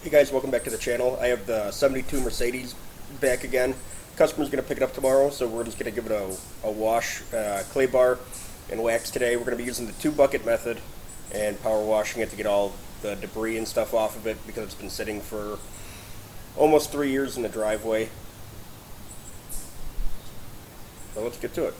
Hey guys, welcome back to the channel. I have the 72 Mercedes back again. Customer's going to pick it up tomorrow, so we're just going to give it a wash, clay bar, and wax today. We're going to be using the 2-bucket method and power washing it to get all the debris and stuff off of it because it's been sitting for almost 3 years in the driveway. So let's get to it.